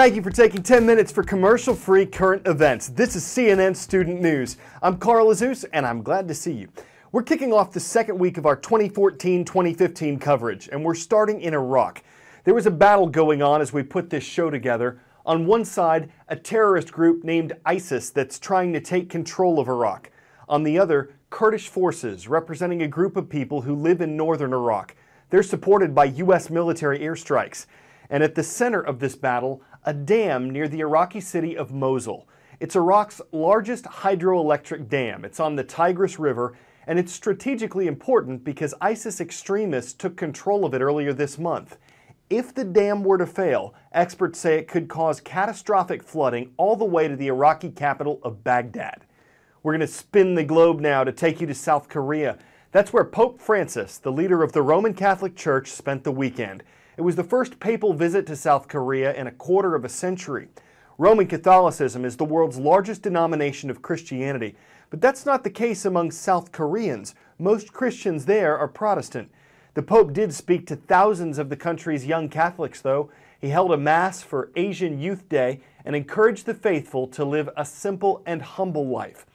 Thank you for taking 10 minutes for commercial-free current events. This is CNN Student News. I'm Carl Azus, and I'm glad to see you. We're kicking off the second week of our 2014-2015 coverage, and we're starting in Iraq. There was a battle going on as we put this show together. On one side, a terrorist group named ISIS that's trying to take control of Iraq. On the other, Kurdish forces representing a group of people who live in northern Iraq. They're supported by U.S. military airstrikes. And at the center of this battle, a dam near the Iraqi city of Mosul. It's Iraq's largest hydroelectric dam. It's on the Tigris River, and it's strategically important because ISIS extremists took control of it earlier this month. If the dam were to fail, experts say it could cause catastrophic flooding all the way to the Iraqi capital of Baghdad. We're going to spin the globe now to take you to South Korea. That's where Pope Francis, the leader of the Roman Catholic Church, spent the weekend. It was the first papal visit to South Korea in a quarter of a century. Roman Catholicism is the world's largest denomination of Christianity, but that's not the case among South Koreans. Most Christians there are Protestant. The Pope did speak to thousands of the country's young Catholics, though. He held a Mass for Asian Youth Day and encouraged the faithful to live a simple and humble life.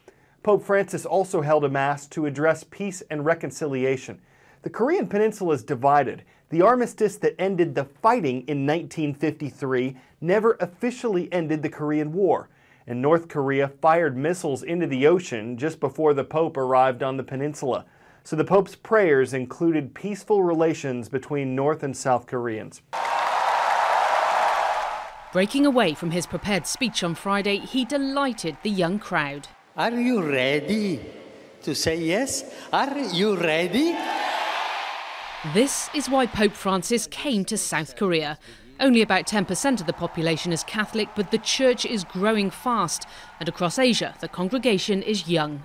Pope Francis also held a Mass to address peace and reconciliation. The Korean Peninsula is divided. The armistice that ended the fighting in 1953 never officially ended the Korean War, and North Korea fired missiles into the ocean just before the Pope arrived on the peninsula. So the Pope's prayers included peaceful relations between North and South Koreans. Breaking away from his prepared speech on Friday, he delighted the young crowd. Are you ready to say yes? Are you ready? This is why Pope Francis came to South Korea. Only about 10% of the population is Catholic, but the church is growing fast. And across Asia, the congregation is young.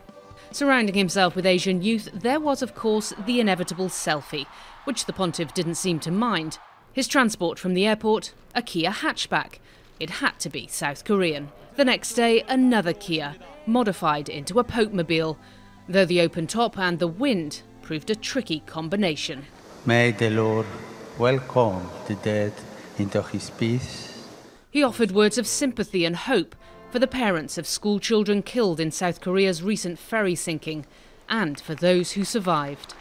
Surrounding himself with Asian youth, there was, of course, the inevitable selfie, which the pontiff didn't seem to mind. His transport from the airport, a Kia hatchback. It had to be South Korean. The next day, another Kia, modified into a Pope-mobile, though the open top and the wind proved a tricky combination. May the Lord welcome the dead into his peace. He offered words of sympathy and hope for the parents of school children killed in South Korea's recent ferry sinking, and for those who survived.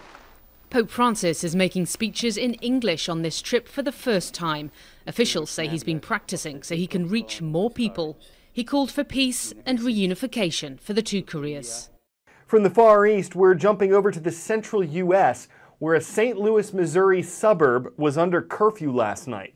Pope Francis is making speeches in English on this trip for the first time. Officials say he's been practicing so he can reach more people. He called for peace and reunification for the two Koreas. From the Far East, we're jumping over to the central U.S., where a St. Louis, Missouri suburb was under curfew last night.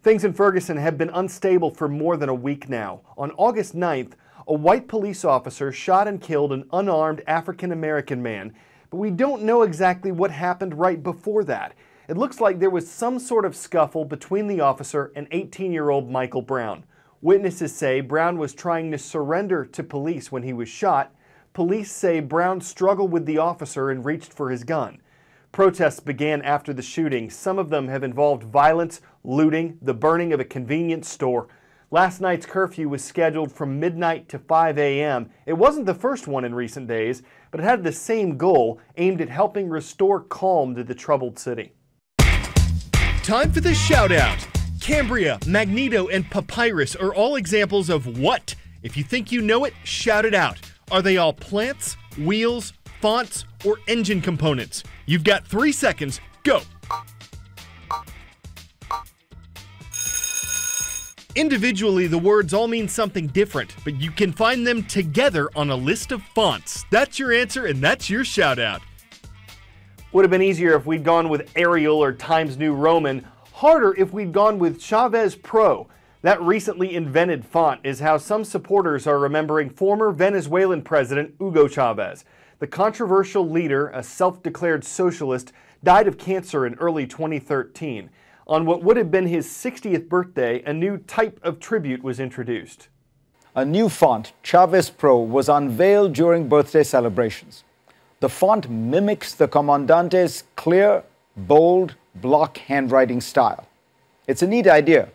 Things in Ferguson have been unstable for more than a week now. On August 9th, a white police officer shot and killed an unarmed African-American man, but we don't know exactly what happened right before that. It looks like there was some sort of scuffle between the officer and 18-year-old Michael Brown. Witnesses say Brown was trying to surrender to police when he was shot. Police say Brown struggled with the officer and reached for his gun. Protests began after the shooting. Some of them have involved violence, looting, the burning of a convenience store. Last night's curfew was scheduled from midnight to 5 a.m. It wasn't the first one in recent days, but it had the same goal, aimed at helping restore calm to the troubled city. Time for the shout-out. Cambria, magneto, and papyrus are all examples of what? If you think you know it, shout it out. Are they all plants, wheels, fonts, or engine components? You've got 3 seconds. Go! Individually, the words all mean something different, but you can find them together on a list of fonts. That's your answer, and that's your shout-out. Would have been easier if we'd gone with Arial or Times New Roman. Harder if we'd gone with Chavez Pro. That recently invented font is how some supporters are remembering former Venezuelan President Hugo Chavez. The controversial leader, a self-declared socialist, died of cancer in early 2013. On what would have been his 60th birthday, a new type of tribute was introduced. A new font, Chavez Pro, was unveiled during birthday celebrations. The font mimics the Comandante's clear, bold, block handwriting style. It's a neat idea.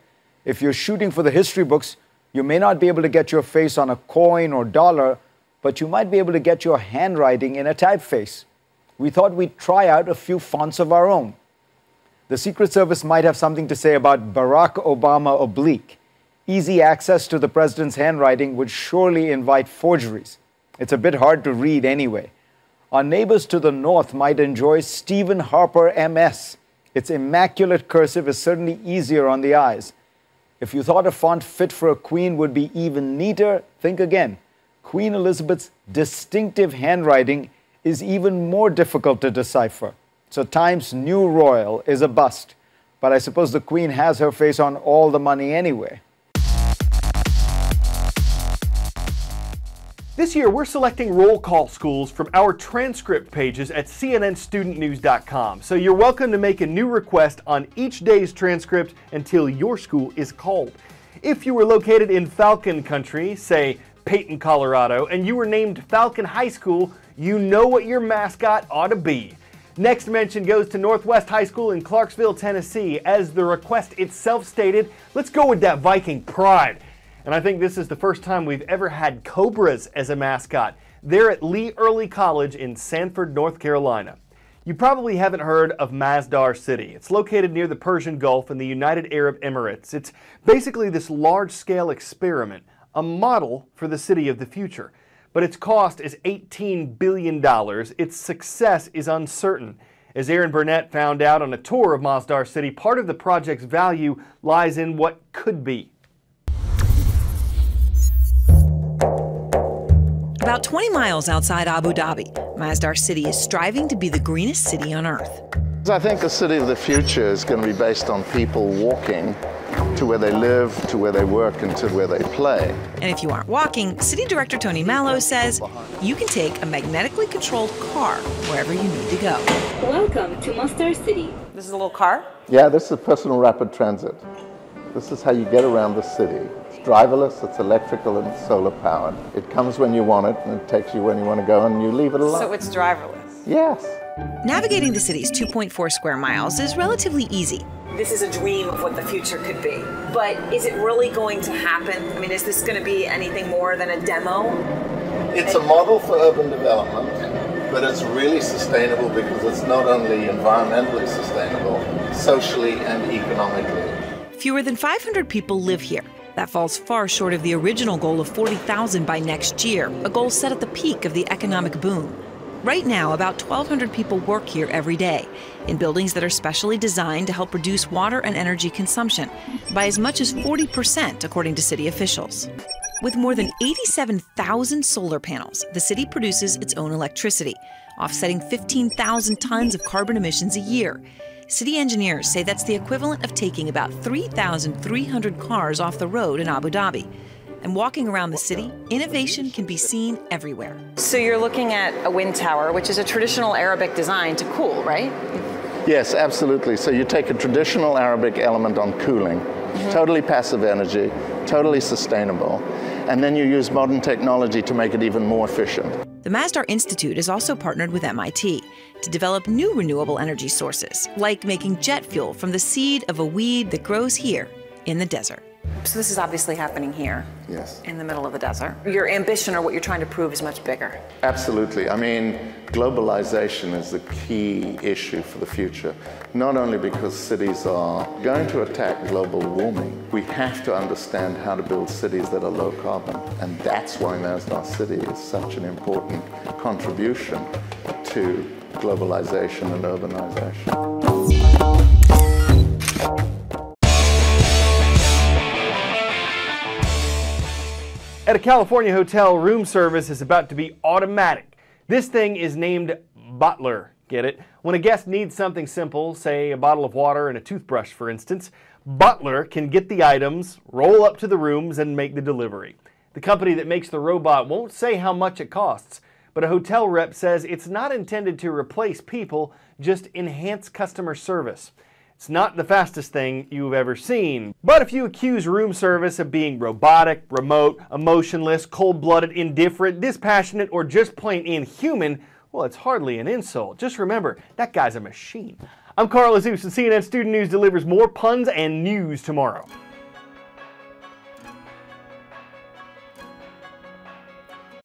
If you're shooting for the history books, you may not be able to get your face on a coin or dollar, but you might be able to get your handwriting in a typeface. We thought we'd try out a few fonts of our own. The Secret Service might have something to say about Barack Obama oblique. Easy access to the president's handwriting would surely invite forgeries. It's a bit hard to read anyway. Our neighbors to the north might enjoy Stephen Harper MS. Its immaculate cursive is certainly easier on the eyes. If you thought a font fit for a queen would be even neater, think again. Queen Elizabeth's distinctive handwriting is even more difficult to decipher. So Times New Royal is a bust. But I suppose the Queen has her face on all the money anyway. This year, we're selecting roll call schools from our transcript pages at cnnstudentnews.com. So you're welcome to make a new request on each day's transcript until your school is called. If you were located in Falcon Country, say Peyton, Colorado, and you were named Falcon High School, you know what your mascot ought to be. Next mention goes to Northwest High School in Clarksville, Tennessee. As the request itself stated, let's go with that Viking pride. And I think this is the first time we've ever had cobras as a mascot. They're at Lee Early College in Sanford, North Carolina. You probably haven't heard of Masdar City. It's located near the Persian Gulf in the United Arab Emirates. It's basically this large-scale experiment, a model for the city of the future. But its cost is $18 billion. Its success is uncertain. As Aaron Burnett found out on a tour of Masdar City, part of the project's value lies in what could be. About 20 miles outside Abu Dhabi, Masdar City is striving to be the greenest city on Earth. I think the city of the future is going to be based on people walking to where they live, to where they work, and to where they play. And if you aren't walking, City Director Tony Mallow says you can take a magnetically controlled car wherever you need to go. Welcome to Masdar City. This is a little car? Yeah, this is personal rapid transit. This is how you get around the city. It's driverless, it's electrical, and it's solar powered. It comes when you want it, and it takes you when you want to go, and you leave it alone. So it's driverless? Yes. Navigating the city's 2.4 square miles is relatively easy. This is a dream of what the future could be. But is it really going to happen? I mean, is this going to be anything more than a demo? It's a model for urban development, but it's really sustainable because it's not only environmentally sustainable, socially and economically. Fewer than 500 people live here. That falls far short of the original goal of 40,000 by next year, a goal set at the peak of the economic boom. Right now, about 1,200 people work here every day, in buildings that are specially designed to help reduce water and energy consumption by as much as 40%, according to city officials. With more than 87,000 solar panels, the city produces its own electricity, offsetting 15,000 tons of carbon emissions a year. City engineers say that's the equivalent of taking about 3,300 cars off the road in Abu Dhabi. And walking around the city, innovation can be seen everywhere. So you're looking at a wind tower, which is a traditional Arabic design to cool, right? Yes, absolutely. So you take a traditional Arabic element on cooling, totally passive energy, totally sustainable, and then you use modern technology to make it even more efficient. The Masdar Institute is also partnered with MIT to develop new renewable energy sources, like making jet fuel from the seed of a weed that grows here in the desert. So this is obviously happening here. Yes. In the middle of the desert. Your ambition or what you're trying to prove is much bigger. Absolutely. I mean, globalization is the key issue for the future. Not only because cities are going to attack global warming, we have to understand how to build cities that are low carbon. And that's why Masdar City is such an important contribution to globalization and urbanization. At a California hotel, room service is about to be automatic. This thing is named Butler. Get it? When a guest needs something simple, say a bottle of water and a toothbrush for instance, Butler can get the items, roll up to the rooms, and make the delivery. The company that makes the robot won't say how much it costs, but a hotel rep says it's not intended to replace people, just enhance customer service. It's not the fastest thing you've ever seen, but if you accuse room service of being robotic, remote, emotionless, cold-blooded, indifferent, dispassionate, or just plain inhuman, well, it's hardly an insult. Just remember, that guy's a machine. I'm Carl Azus, and CNN Student News delivers more puns and news tomorrow.